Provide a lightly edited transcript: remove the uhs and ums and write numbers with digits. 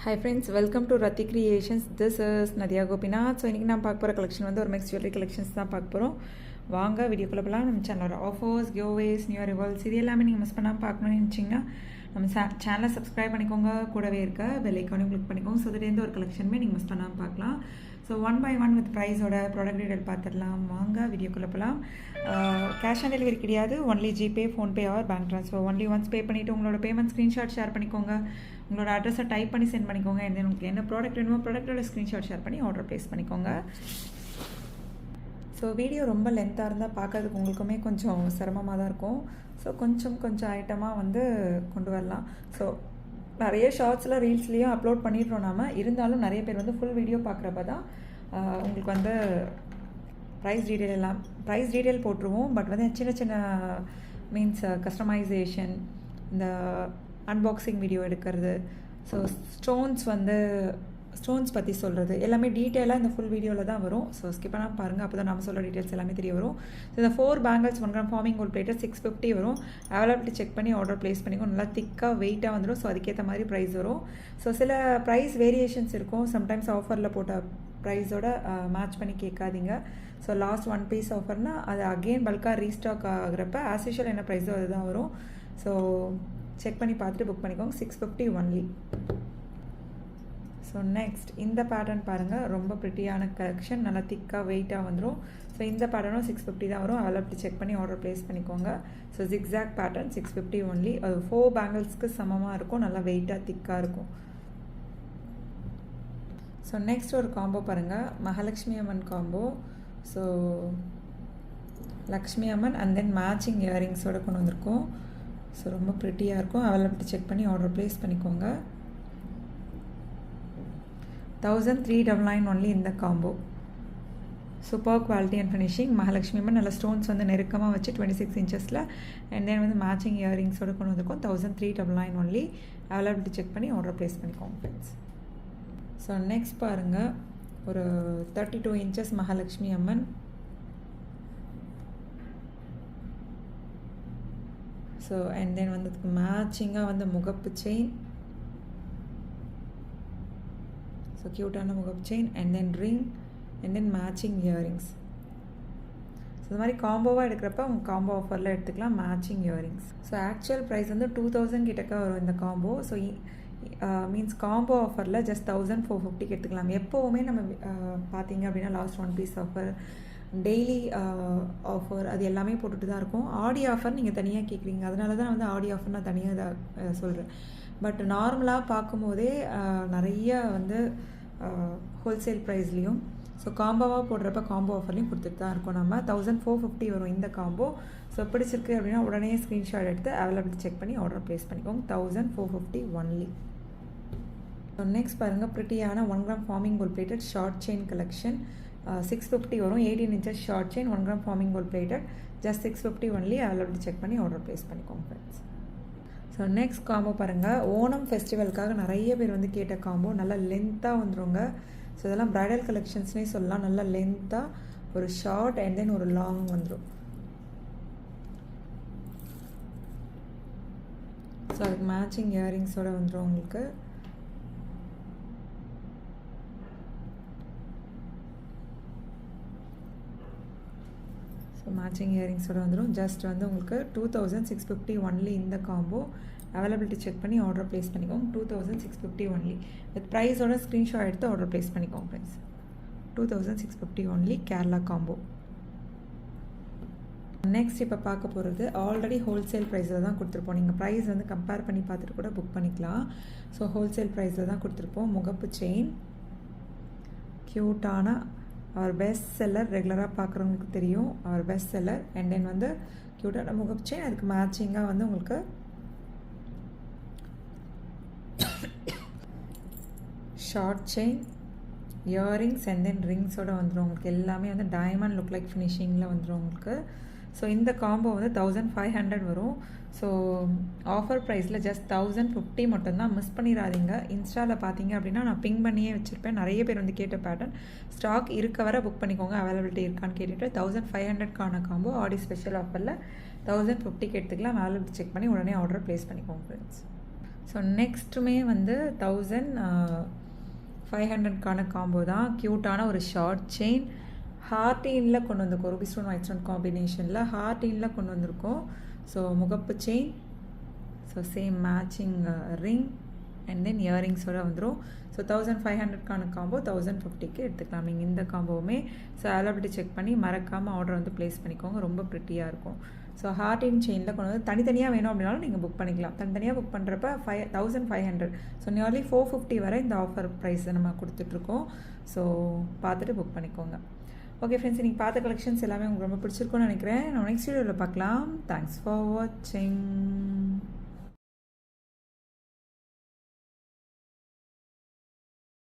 Hi friends, welcome to Rati Creations. This is Nadia Gopinath. So இன்னைக்கு நான் பார்க்க போகிற கலெக்ஷன் வந்து ஒரு மிக்ஸ் ஜுவல்லரி கலெக்ஷன்ஸ் தான் பார்க்க போகிறோம். வாங்க வீடியோக்குள்ளே போகலாம். நம்ம சேனலோட ஆஃபர்ஸ், கிவ்அவேஸ், நியூ ரிவால்ஸ் இது எல்லாமே நீங்கள் மிஸ் பண்ணாமல் பார்க்கணும்னு நினச்சிங்கன்னா நம்ம சேனலை சப்ஸ்கிரைப் பண்ணிக்கோங்க. கூடவே இருக்க பெல் ஐக்கானையும் கிளிக் பண்ணிக்கோங்க. ஸோ இதுலேருந்து ஒரு கலெக்ஷனுமே நீங்கள் மிஸ் பண்ணாமல் பார்க்கலாம். ஸோ 1 by 1 வித் ப்ரைஸோட ப்ராடக்ட் டீடைல் பார்த்துடலாம். வாங்க வீடியோக்குள்ளே போகலாம். கேஷ் ஆன் டெலிவரி கிடையாது. Only GPay, PhonePe or bank transfer. Only once pay பண்ணிவிட்டு உங்களோட பேமெண்ட் ஸ்க்ரீன்ஷாட் ஷேர் பண்ணிக்கோங்க. உங்களோட அட்ரஸை டைப் பண்ணி சென்ட் பண்ணிக்கோங்க. and then உங்களுக்கு என்ன ப்ராடக்ட் வேணுமோ ப்ராடக்ட்டோட ஸ்க்ரீன்ஷாட் ஷேர் பண்ணி ஆர்டர் ப்ளேஸ் பண்ணிக்கோங்க. ஸோ வீடியோ ரொம்ப லென்த்தாக இருந்தால் பார்க்கறதுக்கு உங்களுக்குமே கொஞ்சம் சிரமமாக தான் இருக்கும். ஸோ கொஞ்சம் ஐட்டமாக வந்து கொண்டு வரலாம். ஸோ நிறைய ஷார்ட்ஸில் ரீல்ஸ்லேயும் அப்லோட் பண்ணிடுறோம் நாம. இருந்தாலும் நிறைய பேர் வந்து ஃபுல் வீடியோ பார்க்குறப்ப தான் உங்களுக்கு வந்து ப்ரைஸ் டீட்டெயில் போட்டுருவோம். பட் வந்து சின்ன மீன்ஸ் கஸ்டமைசேஷன், இந்த அன்பாக்சிங் வீடியோ எடுக்கிறது, ஸோ ஸ்டோன்ஸ் பற்றி சொல்கிறது எல்லாமே டீட்டெயிலாக இந்த ஃபுல் வீடியோவில் தான் வரும். ஸோ ஸ்கிப் பண்ணாமல் பாருங்கள். அப்போ தான் நம்ம சொல்கிற டீட்டெயில்ஸ் எல்லாமே தெரிய வரும். ஸோ இந்த 4 bangles 1 gram forming gold plated 650 வரும். அவைலபிலிட்டி செக் பண்ணி ஆர்டர் ப்ளேஸ் பண்ணிக்கோ. நல்லா திக்காக வெயிட்டாக வந்துடும். ஸோ அதுக்கேற்ற மாதிரி ப்ரைஸ் வரும். ஸோ சில ப்ரைஸ் வேரியேஷன்ஸ் இருக்கும். சம்டைம்ஸ் ஆஃபரில் போட்ட ப்ரைஸோட மேட்ச் பண்ணி கேட்காதீங்க. ஸோ லாஸ்ட் 1 பீஸ் ஆஃபர்னால் அது அகெயின் பல்காக ரீஸ்டாக் ஆகிறப்ப ஆஸ் யூஷுவல் என்ன ப்ரைஸோ அதுதான் வரும். ஸோ செக் பண்ணி பார்த்துட்டு புக் பண்ணிக்கோங்க. 650 ஒன்லி. ஸோ நெக்ஸ்ட் இந்த பேட்டர்ன் பாருங்கள். ரொம்ப ப்ரிட்டியான கலெக்ஷன், நல்லா திக்காக வெயிட்டாக வந்துடும். ஸோ இந்த பேட்டர்னும் 650 தான் வரும். அவைலபிலிட்டி செக் பண்ணி ஆர்டர் ப்ளேஸ் பண்ணிக்கோங்க. So zigzag pattern 650 only. அது 4 பேங்கிள்ஸ்க்கு சமமாக இருக்கும். நல்லா வெயிட்டாக திக்காக இருக்கும். ஸோ நெக்ஸ்ட் ஒரு காம்போ பாருங்கள். Mahalakshmi Amman combo. So Lakshmi Amman and then matching இயரிங்ஸோடு கொண்டு வந்திருக்கோம். ஸோ ரொம்ப ப்ரிட்டியாக இருக்கும். அவைலபிலிட்டி செக் பண்ணி ஆர்டர் ப்ளேஸ் பண்ணிக்கோங்க. 1399 ஒன்லி இந்த combo. Super quality and finishing. Mahalakshmi Amman நல்ல ஸ்டோன்ஸ் வந்து நெருக்கமாக வச்சு 26 இன்ச்சஸில் அண்ட் தென் வந்து மேட்சிங் இயரிங்ஸோடு கொண்டு வந்திருக்கோம். 1399 ஒன்லி. அவைலபிலிட்டி செக் பண்ணி ஆர்டர் ப்ளேஸ் பண்ணிக்கோங்க ஃப்ரெண்ட்ஸ். ஸோ நெக்ஸ்ட் பாருங்கள், ஒரு 32 inches Mahalakshmi Amman. So and then வந்து மேட்சிங்காக வந்து முகப்பு செயின். ஸோ க்யூட்டான முகப்பு chain and then ring and then matching earrings. So இந்த மாதிரி காம்போவாக எடுக்கிறப்ப உங்கள் காம்போ ஆஃபரில் எடுத்துக்கலாம் matching earrings. So actual price வந்து 2000 கிட்டக்க வரும் இந்த காம்போ. ஸோ மீன்ஸ் காம்போ ஆஃபரில் ஜஸ்ட் 1450 எடுத்துக்கலாம். எப்போவுமே நம்ம பார்த்தீங்க அப்படின்னா last 1 piece offer, daily offer அது எல்லாமே போட்டுட்டு தான் இருக்கும். ஆடி ஆஃபர் நீங்கள் தனியாக கேட்குறீங்க, அதனால தான் வந்து ஆடி ஆஃபர் நான் தனியாக இதை சொல்கிறேன். பட் நார்மலாக பார்க்கும்போதே நிறைய வந்து ஹோல்சேல் ப்ரைஸ்லேயும் ஸோ காம்போவாக போடுறப்ப காம்போ ஆஃபர்லேயும் கொடுத்துட்டு தான் இருக்கோம். நம்ம 1450 வரும் இந்த காம்போ. ஸோ பிடிச்சிருக்கு அப்படின்னா உடனே ஸ்க்ரீன்ஷாட் எடுத்து அவைலபிலிட்டி செக் பண்ணி ஆர்டர் ப்ளேஸ் பண்ணிக்கோங்க. 1450 ஒன்லி. ஸோ நெக்ஸ்ட் பாருங்கள், ப்ரிட்டியான 1 gram forming gold plated short chain collection. 650 வரும். 18 inches short chain 1 gram forming gold plated just 650 only. Availability check பண்ணி ஆர்டர் ப்ளேஸ் பண்ணிக்கோங்க ஃப்ரெண்ட்ஸ். ஸோ நெக்ஸ்ட் காம்போ பாருங்கள். ஓணம் ஃபெஸ்டிவலுக்காக நிறைய பேர் வந்து கேட்ட காம்போ. நல்லா லென்த்தாக வந்துடுங்க. ஸோ இதெல்லாம் ப்ரைடல் கலெக்ஷன்ஸ்னே சொல்லலாம். நல்லா லென்த்தாக ஒரு ஷார்ட் அண்ட் தென் ஒரு லாங் வந்துடும். ஸோ அதுக்கு மேட்சிங் இயரிங்ஸோடு வந்துடும் உங்களுக்கு. ஸோ மேட்சிங் இயரிங்ஸோடு வந்துடும். ஜஸ்ட் வந்து உங்களுக்கு 2650 ஒன்லி இந்த காம்போ. அவைலபிலிட்டி செக் பண்ணி ஆர்டர் ப்ளேஸ் பண்ணிக்கோங்க. 2650 ஒன்லி. வித் ப்ரைஸோட ஸ்க்ரீன்ஷாட் எடுத்து ஆர்டர் ப்ளேஸ் பண்ணிக்கோங்க price. 2650 only Kerala combo. Next இப்போ பார்க்க போகிறது ஆல்ரெடி ஹோல்சேல் ப்ரைஸில் தான் கொடுத்துருப்போம். நீங்கள் ப்ரைஸ் வந்து கம்பேர் பண்ணி பார்த்துட்டு கூட புக் பண்ணிக்கலாம். ஸோ ஹோல்சேல் ப்ரைஸில் தான் கொடுத்துருப்போம். முகப்பு செயின் க்யூட்டான அவர் பெஸ்ட் செல்லர், ரெகுலராக பார்க்குறவங்களுக்கு தெரியும் அவர் பெஸ்ட் செல்லர். அண்ட் தென் வந்து க்யூட்டான முகப்பு செயின், அதுக்கு மேட்சிங்காக வந்து உங்களுக்கு short chain, earrings and then ரிங்ஸோடு வந்துடும். உங்களுக்கு எல்லாமே வந்து டைமண்ட் லுக் லைக் ஃபினிஷிங்கில் வந்துடும் உங்களுக்கு. ஸோ இந்த காம்போ வந்து 1500 வரும். ஸோ ஆஃபர் ப்ரைஸில் ஜஸ்ட் 1050 மட்டும்தான். மிஸ் பண்ணிடாதீங்க. இன்ஸ்டாவில் பார்த்தீங்க அப்படின்னா நான் பிங் பண்ணியே வச்சுருப்பேன். நிறைய பேர் வந்து கேட்ட பேட்டர்ன். ஸ்டாக் இருக்க வர புக் பண்ணிக்கோங்க. அவைலபிலிட்டி இருக்கான்னு கேட்டுட்டு 1500க்கான காம்போ ஆடி ஸ்பெஷல் ஆஃபரில் 1050க்கு எடுத்துக்கலாம். அவைலபிலிட்டி செக் பண்ணி உடனே ஆர்டர் ப்ளேஸ் பண்ணிக்கோங்க ஃப்ரெண்ட்ஸ். ஸோ நெக்ஸ்ட்டுமே வந்து 1500க்கான காம்போ தான். க்யூட்டான ஒரு ஷார்ட் செயின் ஹார்டினில் கொண்டு வந்திருக்கோம். ரூபி ஸ்டோன் ஒயிட் ஸ்டோன் காம்பினேஷனில் ஹார்டினில் கொண்டு வந்திருக்கோம். ஸோ முகப்பு chain, so same matching ring and then இயரிங்ஸோடு வந்துடும். ஸோ 1500க்கான காம்போ 1050க்கு எடுத்துக்கலாம். நீங்கள் இந்த காம்போவுமே ஸோ அவைலபிலிட்டி செக் பண்ணி மறக்காமல் ஆர்டர் வந்து ப்ளேஸ் பண்ணிக்கோங்க. ரொம்ப ப்ரிட்டியாக இருக்கும். ஸோ ஹார்டின் செயினில் கொண்டு வந்து தனித்தனியாக வேணும் அப்படின்னாலும் நீங்கள் புக் பண்ணிக்கலாம். தனித்தனியாக புக் பண்ணுறப்ப 1500, ஸோ நியர்லி 450 வரை இந்த ஆஃபர் ப்ரைஸை நம்ம கொடுத்துட்ருக்கோம். ஸோ பார்த்துட்டு புக் பண்ணிக்கோங்க. ஓகே ஃப்ரெண்ட்ஸ், இன்றைக்கி பார்த்த கலெக்ஷன்ஸ் எல்லாமே உங்களுக்கு ரொம்ப பிடிச்சிருக்கும்னு நினைக்கிறேன். நம்ம நெக்ஸ்ட் வீடியோவில் பார்க்கலாம். தேங்க்ஸ் ஃபார் வாட்சிங்.